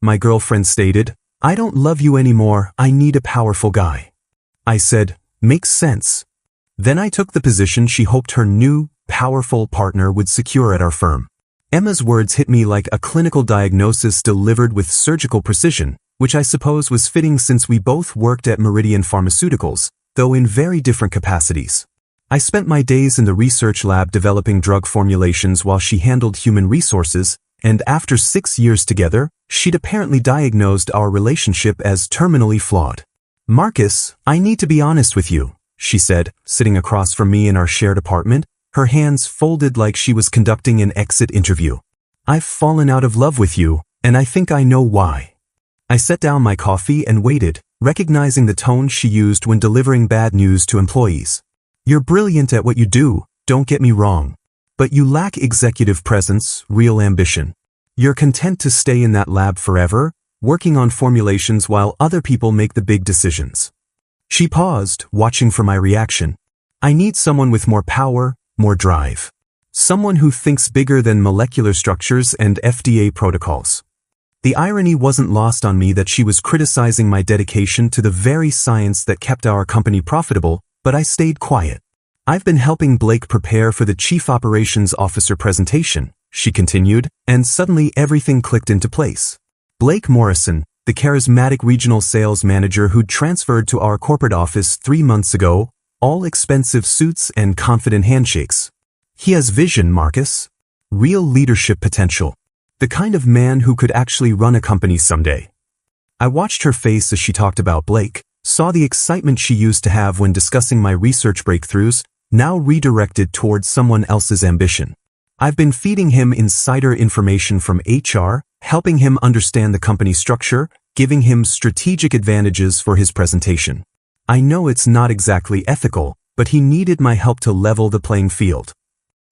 my girlfriend stated. I don't love you anymore, I need a powerful guy. I said, makes sense. Then I took the position she hoped her new, powerful partner would secure at our firm. Emma's words hit me like a clinical diagnosis delivered with surgical precision, which I suppose was fitting since we both worked at Meridian Pharmaceuticals, though in very different capacities. I spent my days in the research lab developing drug formulations while she handled human resources, and after 6 years together, she'd apparently diagnosed our relationship as terminally flawed. Marcus, I need to be honest with you, she said, sitting across from me in our shared apartment, her hands folded like she was conducting an exit interview. I've fallen out of love with you, and I think I know why. I set down my coffee and waited, recognizing the tone she used when delivering bad news to employees. You're brilliant at what you do, don't get me wrong. But you lack executive presence, real ambition. You're content to stay in that lab forever, working on formulations while other people make the big decisions. She paused, watching for my reaction. I need someone with more power, more drive. Someone who thinks bigger than molecular structures and FDA protocols. The irony wasn't lost on me that she was criticizing my dedication to the very science that kept our company profitable, but I stayed quiet. I've been helping Blake prepare for the Chief Operations Officer presentation, she continued, and suddenly everything clicked into place. Blake Morrison, the charismatic regional sales manager who'd transferred to our corporate office 3 months ago, all expensive suits and confident handshakes. He has vision, Marcus. Real leadership potential. The kind of man who could actually run a company someday. I watched her face as she talked about Blake, saw the excitement she used to have when discussing my research breakthroughs, now redirected towards someone else's ambition. I've been feeding him insider information from HR, helping him understand the company structure, giving him strategic advantages for his presentation. I know it's not exactly ethical, but he needed my help to level the playing field.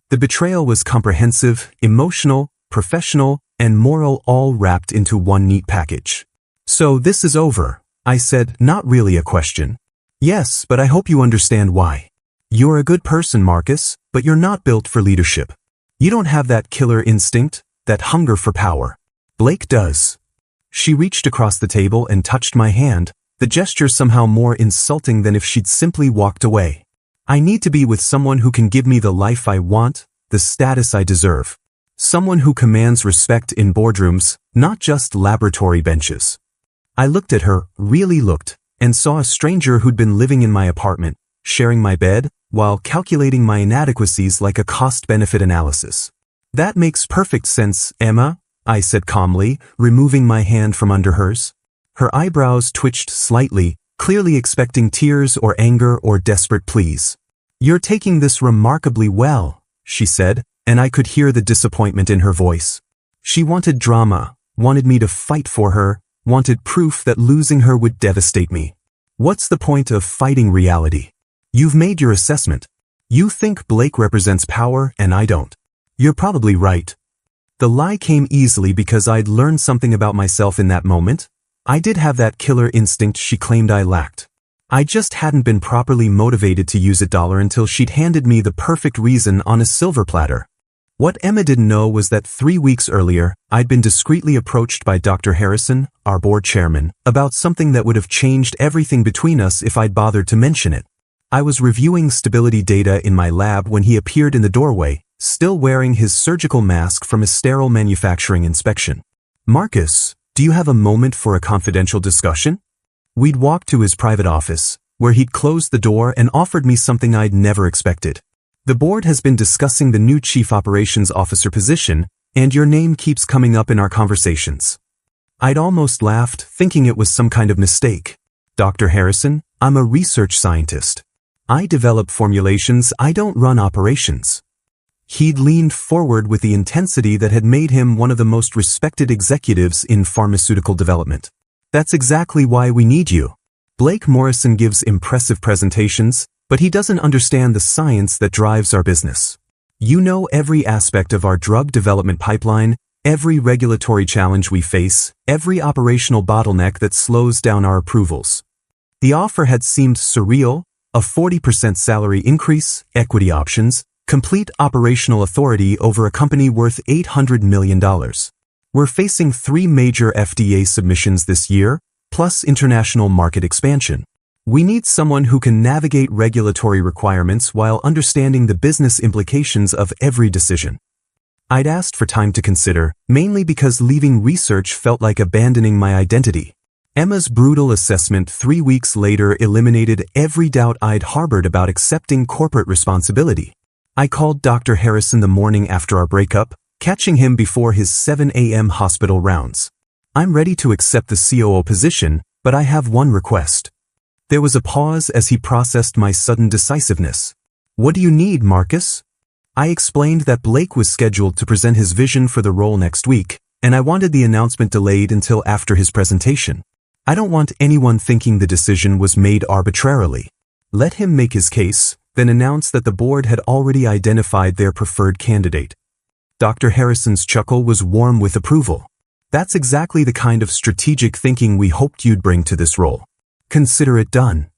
The betrayal was comprehensive, emotional, professional, and moral, all wrapped into one neat package. So this is over, I said, not really a question. Yes, but I hope you understand why. You're a good person, Marcus, but you're not built for leadership. You don't have that killer instinct, that hunger for power. Blake does. She reached across the table and touched my hand, the gesture somehow more insulting than if she'd simply walked away. I need to be with someone who can give me the life I want, the status I deserve. Someone who commands respect in boardrooms, not just laboratory benches. I looked at her, really looked, and saw a stranger who'd been living in my apartment, sharing my bed, while calculating my inadequacies like a cost-benefit analysis. That makes perfect sense, Emma, I said calmly, removing my hand from under hers. Her eyebrows twitched slightly, clearly expecting tears or anger or desperate pleas. You're taking this remarkably well, she said, and I could hear the disappointment in her voice. She wanted drama, wanted me to fight for her, wanted proof that losing her would devastate me. What's the point of fighting reality? You've made your assessment. You think Blake represents power and I don't. You're probably right. The lie came easily because I'd learned something about myself in that moment. I did have that killer instinct she claimed I lacked. I just hadn't been properly motivated to use it until she'd handed me the perfect reason on a silver platter. What Emma didn't know was that 3 weeks earlier, I'd been discreetly approached by Dr. Harrison, our board chairman, about something that would have changed everything between us if I'd bothered to mention it. I was reviewing stability data in my lab when he appeared in the doorway, still wearing his surgical mask from a sterile manufacturing inspection. Marcus, do you have a moment for a confidential discussion? We'd walked to his private office, where he'd closed the door and offered me something I'd never expected. The board has been discussing the new Chief Operations Officer position, and your name keeps coming up in our conversations. I'd almost laughed, thinking it was some kind of mistake. Dr. Harrison, I'm a research scientist. I develop formulations, I don't run operations. He'd leaned forward with the intensity that had made him one of the most respected executives in pharmaceutical development. That's exactly why we need you. Blake Morrison gives impressive presentations, but he doesn't understand the science that drives our business. You know every aspect of our drug development pipeline, every regulatory challenge we face, every operational bottleneck that slows down our approvals. The offer had seemed surreal, a 40% salary increase, equity options, complete operational authority over a company worth $800 million. We're facing 3 major FDA submissions this year, plus international market expansion. We need someone who can navigate regulatory requirements while understanding the business implications of every decision. I'd asked for time to consider, mainly because leaving research felt like abandoning my identity. Emma's brutal assessment 3 weeks later eliminated every doubt I'd harbored about accepting corporate responsibility. I called Dr. Harrison the morning after our breakup, catching him before his 7 a.m. hospital rounds. I'm ready to accept the COO position, but I have one request. There was a pause as he processed my sudden decisiveness. What do you need, Marcus? I explained that Blake was scheduled to present his vision for the role next week, and I wanted the announcement delayed until after his presentation. I don't want anyone thinking the decision was made arbitrarily. Let him make his case, then announce that the board had already identified their preferred candidate. Dr. Harrison's chuckle was warm with approval. That's exactly the kind of strategic thinking we hoped you'd bring to this role. Consider it done.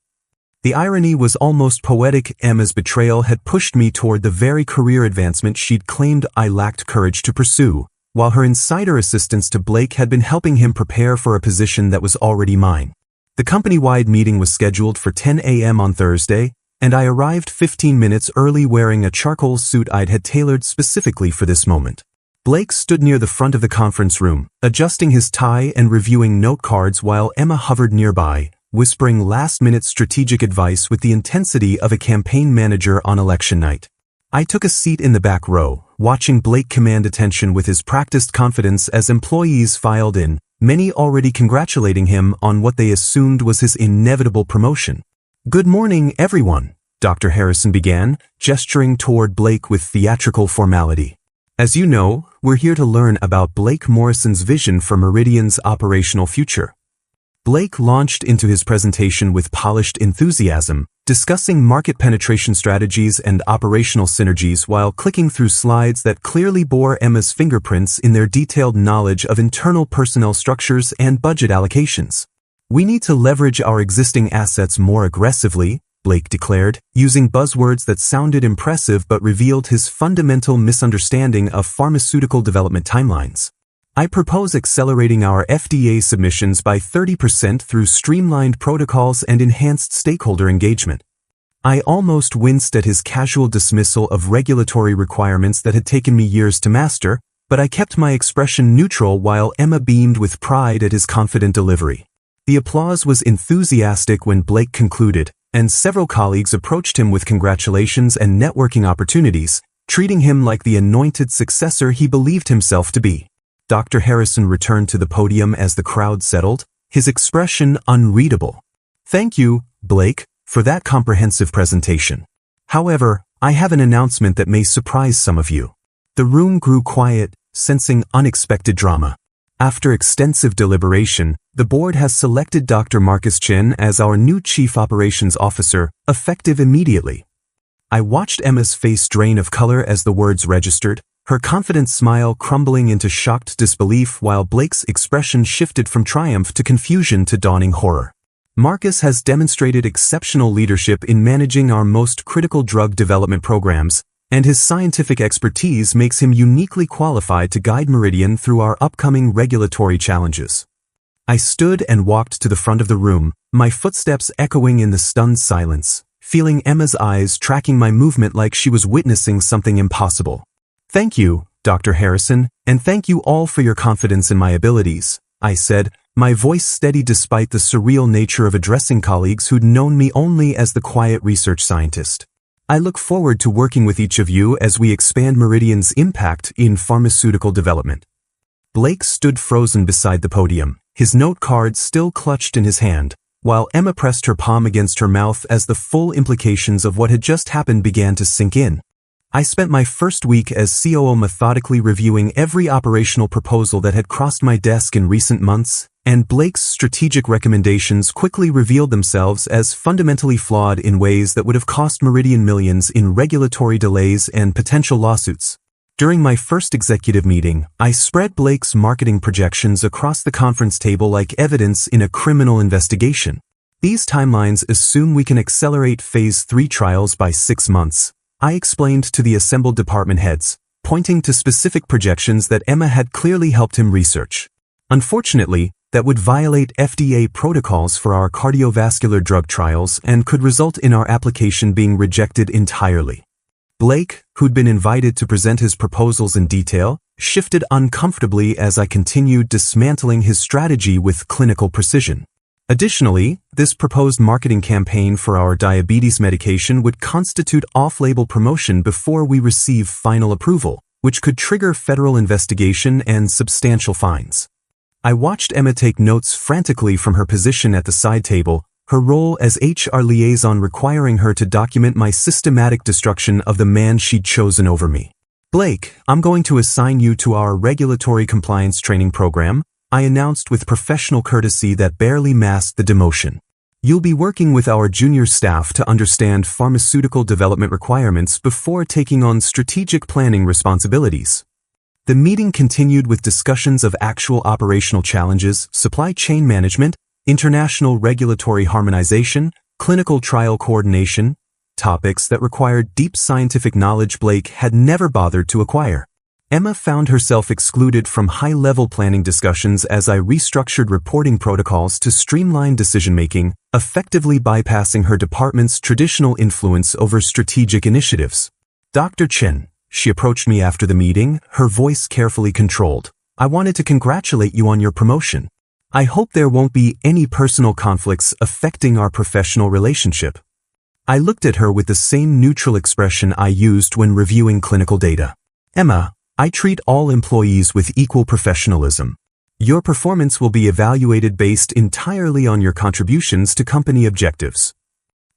The irony was almost poetic. Emma's betrayal had pushed me toward the very career advancement she'd claimed I lacked courage to pursue, while her insider assistance to Blake had been helping him prepare for a position that was already mine. The company-wide meeting was scheduled for 10 a.m. on Thursday, and I arrived 15 minutes early wearing a charcoal suit I'd had tailored specifically for this moment. Blake stood near the front of the conference room, adjusting his tie and reviewing note cards while Emma hovered nearby, whispering last-minute strategic advice with the intensity of a campaign manager on election night. I took a seat in the back row, watching Blake command attention with his practiced confidence as employees filed in, many already congratulating him on what they assumed was his inevitable promotion. "Good morning, everyone," Dr. Harrison began, gesturing toward Blake with theatrical formality. "As you know, we're here to learn about Blake Morrison's vision for Meridian's operational future." Blake launched into his presentation with polished enthusiasm, discussing market penetration strategies and operational synergies while clicking through slides that clearly bore Emma's fingerprints in their detailed knowledge of internal personnel structures and budget allocations. "We need to leverage our existing assets more aggressively," Blake declared, using buzzwords that sounded impressive but revealed his fundamental misunderstanding of pharmaceutical development timelines. "I propose accelerating our FDA submissions by 30% through streamlined protocols and enhanced stakeholder engagement." I almost winced at his casual dismissal of regulatory requirements that had taken me years to master, but I kept my expression neutral while Emma beamed with pride at his confident delivery. The applause was enthusiastic when Blake concluded, and several colleagues approached him with congratulations and networking opportunities, treating him like the anointed successor he believed himself to be. Dr. Harrison returned to the podium as the crowd settled, his expression unreadable. "Thank you, Blake, for that comprehensive presentation. However, I have an announcement that may surprise some of you." The room grew quiet, sensing unexpected drama. After extensive deliberation, the board has selected Dr. Marcus Chen as our new Chief Operations Officer, effective immediately. I watched Emma's face drain of color as the words registered, her confident smile crumbling into shocked disbelief while Blake's expression shifted from triumph to confusion to dawning horror. Marcus has demonstrated exceptional leadership in managing our most critical drug development programs, and his scientific expertise makes him uniquely qualified to guide Meridian through our upcoming regulatory challenges. I stood and walked to the front of the room, my footsteps echoing in the stunned silence, feeling Emma's eyes tracking my movement like she was witnessing something impossible. "Thank you, Dr. Harrison, and thank you all for your confidence in my abilities," I said, my voice steady despite the surreal nature of addressing colleagues who'd known me only as the quiet research scientist. "I look forward to working with each of you as we expand Meridian's impact in pharmaceutical development." Blake stood frozen beside the podium, his note card still clutched in his hand, while Emma pressed her palm against her mouth as the full implications of what had just happened began to sink in. I spent my first week as COO methodically reviewing every operational proposal that had crossed my desk in recent months, and Blake's strategic recommendations quickly revealed themselves as fundamentally flawed in ways that would have cost Meridian millions in regulatory delays and potential lawsuits. During my first executive meeting, I spread Blake's marketing projections across the conference table like evidence in a criminal investigation. "These timelines assume we can accelerate Phase 3 trials by 6 months. I explained to the assembled department heads, pointing to specific projections that Emma had clearly helped him research. Unfortunately, that would violate FDA protocols for our cardiovascular drug trials and could result in our application being rejected entirely. Blake, who'd been invited to present his proposals in detail, shifted uncomfortably as I continued dismantling his strategy with clinical precision. Additionally, this proposed marketing campaign for our diabetes medication would constitute off-label promotion before we receive final approval, which could trigger federal investigation and substantial fines. I watched Emma take notes frantically from her position at the side table, her role as HR liaison requiring her to document my systematic destruction of the man she'd chosen over me. Blake, I'm going to assign you to our regulatory compliance training program, I announced with professional courtesy that barely masked the demotion. You'll be working with our junior staff to understand pharmaceutical development requirements before taking on strategic planning responsibilities. The meeting continued with discussions of actual operational challenges, supply chain management, international regulatory harmonization, clinical trial coordination, topics that required deep scientific knowledge Blake had never bothered to acquire. Emma found herself excluded from high-level planning discussions as I restructured reporting protocols to streamline decision-making, effectively bypassing her department's traditional influence over strategic initiatives. Dr. Chen, she approached me after the meeting, her voice carefully controlled. I wanted to congratulate you on your promotion. I hope there won't be any personal conflicts affecting our professional relationship. I looked at her with the same neutral expression I used when reviewing clinical data. Emma, I treat all employees with equal professionalism. Your performance will be evaluated based entirely on your contributions to company objectives.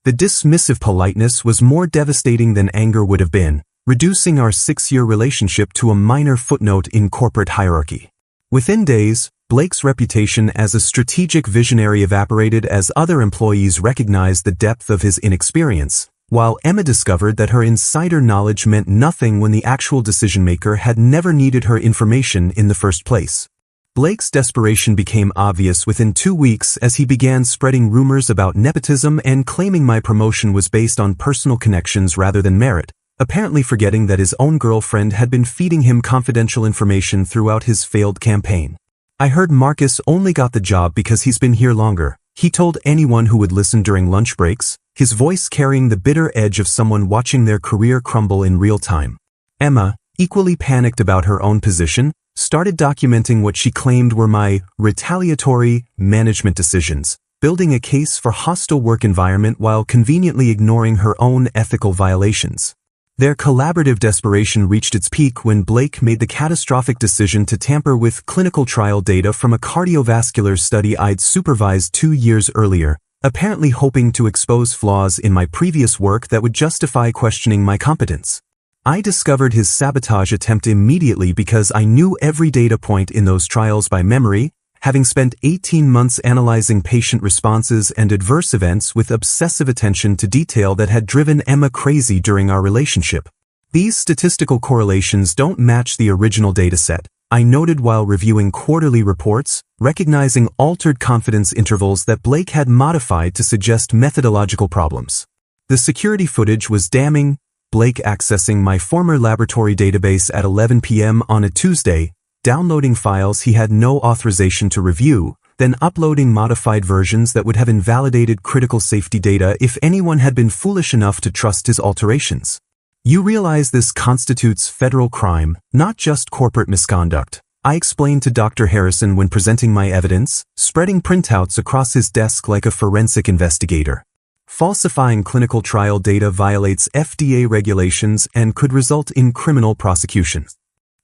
The dismissive politeness was more devastating than anger would have been, reducing our 6-year relationship to a minor footnote in corporate hierarchy. Within days, Blake's reputation as a strategic visionary evaporated as other employees recognized the depth of his inexperience, while Emma discovered that her insider knowledge meant nothing when the actual decision-maker had never needed her information in the first place. Blake's desperation became obvious within 2 weeks as he began spreading rumors about nepotism and claiming my promotion was based on personal connections rather than merit, apparently forgetting that his own girlfriend had been feeding him confidential information throughout his failed campaign. I heard Marcus only got the job because he's been here longer, he told anyone who would listen during lunch breaks, his voice carrying the bitter edge of someone watching their career crumble in real time. Emma, equally panicked about her own position, started documenting what she claimed were my retaliatory management decisions, building a case for hostile work environment while conveniently ignoring her own ethical violations. Their collaborative desperation reached its peak when Blake made the catastrophic decision to tamper with clinical trial data from a cardiovascular study I'd supervised 2 years earlier, apparently hoping to expose flaws in my previous work that would justify questioning my competence. I discovered his sabotage attempt immediately because I knew every data point in those trials by memory, having spent 18 months analyzing patient responses and adverse events with obsessive attention to detail that had driven Emma crazy during our relationship. These statistical correlations don't match the original dataset, I noted while reviewing quarterly reports, recognizing altered confidence intervals that Blake had modified to suggest methodological problems. The security footage was damning, Blake accessing my former laboratory database at 11 p.m. on a Tuesday, downloading files he had no authorization to review, then uploading modified versions that would have invalidated critical safety data if anyone had been foolish enough to trust his alterations. You realize this constitutes federal crime, not just corporate misconduct, I explained to Dr. Harrison when presenting my evidence, spreading printouts across his desk like a forensic investigator. Falsifying clinical trial data violates FDA regulations and could result in criminal prosecution.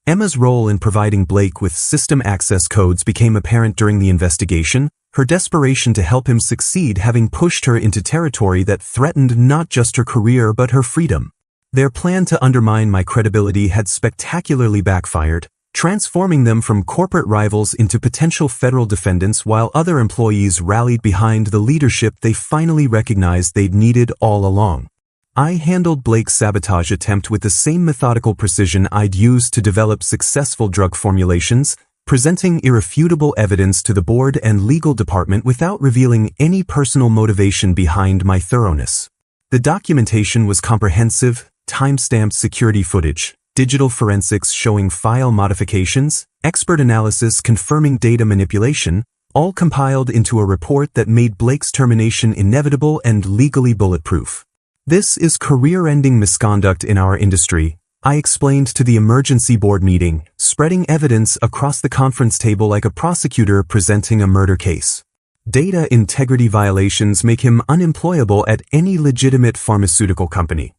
Emma's role in providing Blake with system access codes became apparent during the investigation, her desperation to help him succeed having pushed her into territory that threatened not just her career but her freedom. Their plan to undermine my credibility had spectacularly backfired, transforming them from corporate rivals into potential federal defendants while other employees rallied behind the leadership they finally recognized they'd needed all along. I handled Blake's sabotage attempt with the same methodical precision I'd used to develop successful drug formulations, presenting irrefutable evidence to the board and legal department without revealing any personal motivation behind my thoroughness. The documentation was comprehensive, time-stamped security footage, digital forensics showing file modifications, expert analysis confirming data manipulation, all compiled into a report that made Blake's termination inevitable and legally bulletproof. This is career-ending misconduct in our industry, I explained to the emergency board meeting, spreading evidence across the conference table like a prosecutor presenting a murder case. Data integrity violations make him unemployable at any legitimate pharmaceutical company.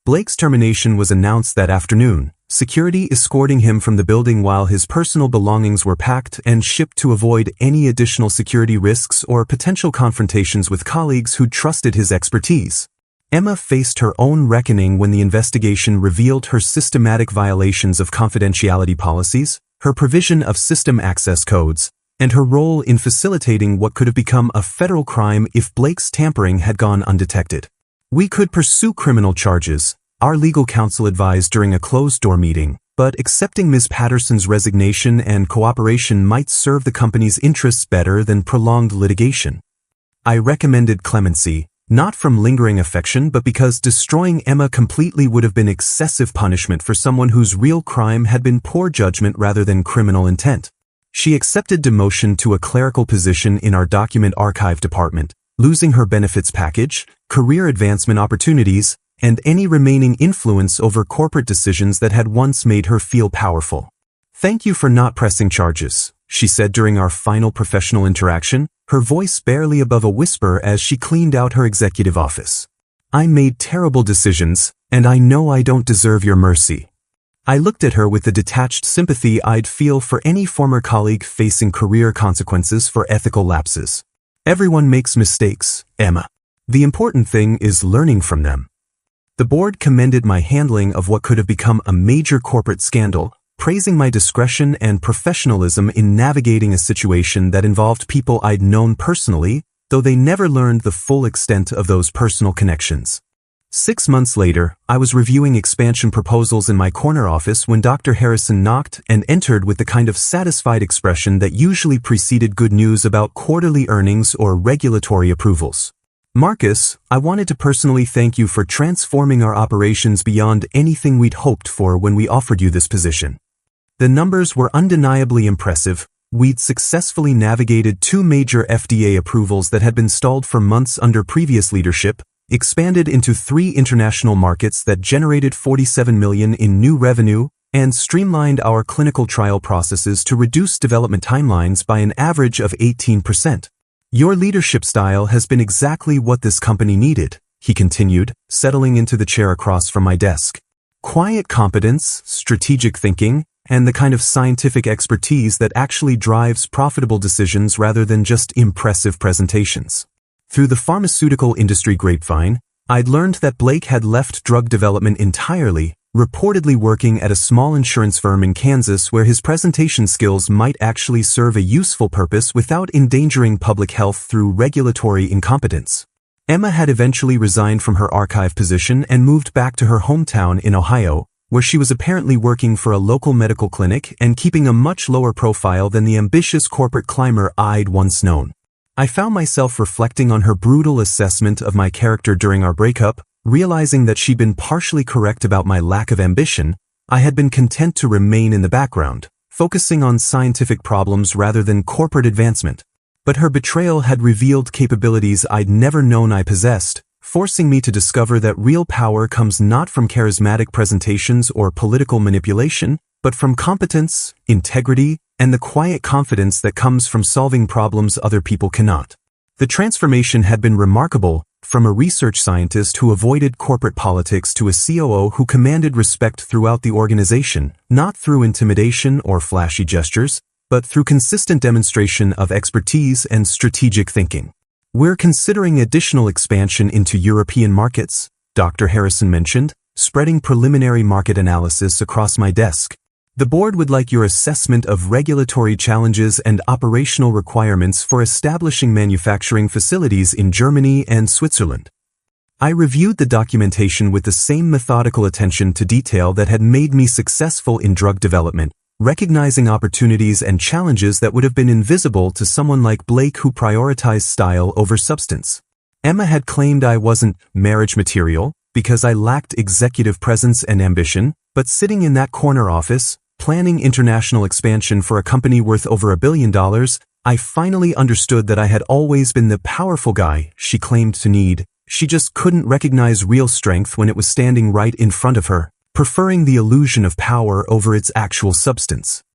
Blake's termination was announced that afternoon, security escorting him from the building while his personal belongings were packed and shipped to avoid any additional security risks or potential confrontations with colleagues who trusted his expertise. Emma faced her own reckoning when the investigation revealed her systematic violations of confidentiality policies, her provision of system access codes, and her role in facilitating what could have become a federal crime if Blake's tampering had gone undetected. We could pursue criminal charges, our legal counsel advised during a closed-door meeting, but accepting Ms. Patterson's resignation and cooperation might serve the company's interests better than prolonged litigation. I recommended clemency, not from lingering affection but because destroying Emma completely would have been excessive punishment for someone whose real crime had been poor judgment rather than criminal intent. She accepted demotion to a clerical position in our document archive department, losing her benefits package, career advancement opportunities, and any remaining influence over corporate decisions that had once made her feel powerful. "Thank you for not pressing charges," she said during our final professional interaction, her voice barely above a whisper as she cleaned out her executive office. "I made terrible decisions, and I know I don't deserve your mercy." I looked at her with the detached sympathy I'd feel for any former colleague facing career consequences for ethical lapses. "Everyone makes mistakes, Emma. The important thing is learning from them." The board commended my handling of what could have become a major corporate scandal, praising my discretion and professionalism in navigating a situation that involved people I'd known personally, though they never learned the full extent of those personal connections. 6 months later, I was reviewing expansion proposals in my corner office when Dr. Harrison knocked and entered with the kind of satisfied expression that usually preceded good news about quarterly earnings or regulatory approvals. "Marcus, I wanted to personally thank you for transforming our operations beyond anything we'd hoped for when we offered you this position. The numbers were undeniably impressive. We'd successfully navigated 2 major FDA approvals that had been stalled for months under previous leadership, expanded into 3 international markets that generated $47 million in new revenue, and streamlined our clinical trial processes to reduce development timelines by an average of 18%. Your leadership style has been exactly what this company needed," he continued, settling into the chair across from my desk. "Quiet competence, strategic thinking, and the kind of scientific expertise that actually drives profitable decisions rather than just impressive presentations." Through the pharmaceutical industry grapevine, I'd learned that Blake had left drug development entirely, reportedly working at a small insurance firm in Kansas where his presentation skills might actually serve a useful purpose without endangering public health through regulatory incompetence. Emma had eventually resigned from her archive position and moved back to her hometown in Ohio, where she was apparently working for a local medical clinic and keeping a much lower profile than the ambitious corporate climber I'd once known. I found myself reflecting on her brutal assessment of my character during our breakup, realizing that she'd been partially correct about my lack of ambition. I had been content to remain in the background, focusing on scientific problems rather than corporate advancement. But her betrayal had revealed capabilities I'd never known I possessed, forcing me to discover that real power comes not from charismatic presentations or political manipulation, but from competence, integrity, and the quiet confidence that comes from solving problems other people cannot. The transformation had been remarkable, from a research scientist who avoided corporate politics to a COO who commanded respect throughout the organization, not through intimidation or flashy gestures, but through consistent demonstration of expertise and strategic thinking. "We're considering additional expansion into European markets," Dr. Harrison mentioned, spreading preliminary market analysis across my desk. "The board would like your assessment of regulatory challenges and operational requirements for establishing manufacturing facilities in Germany and Switzerland." I reviewed the documentation with the same methodical attention to detail that had made me successful in drug development, recognizing opportunities and challenges that would have been invisible to someone like Blake who prioritized style over substance. Emma had claimed I wasn't marriage material because I lacked executive presence and ambition, But sitting in that corner office, planning international expansion for a company worth over $1 billion, I finally understood that I had always been the powerful guy she claimed to need. She just couldn't recognize real strength when it was standing right in front of her, preferring the illusion of power over its actual substance.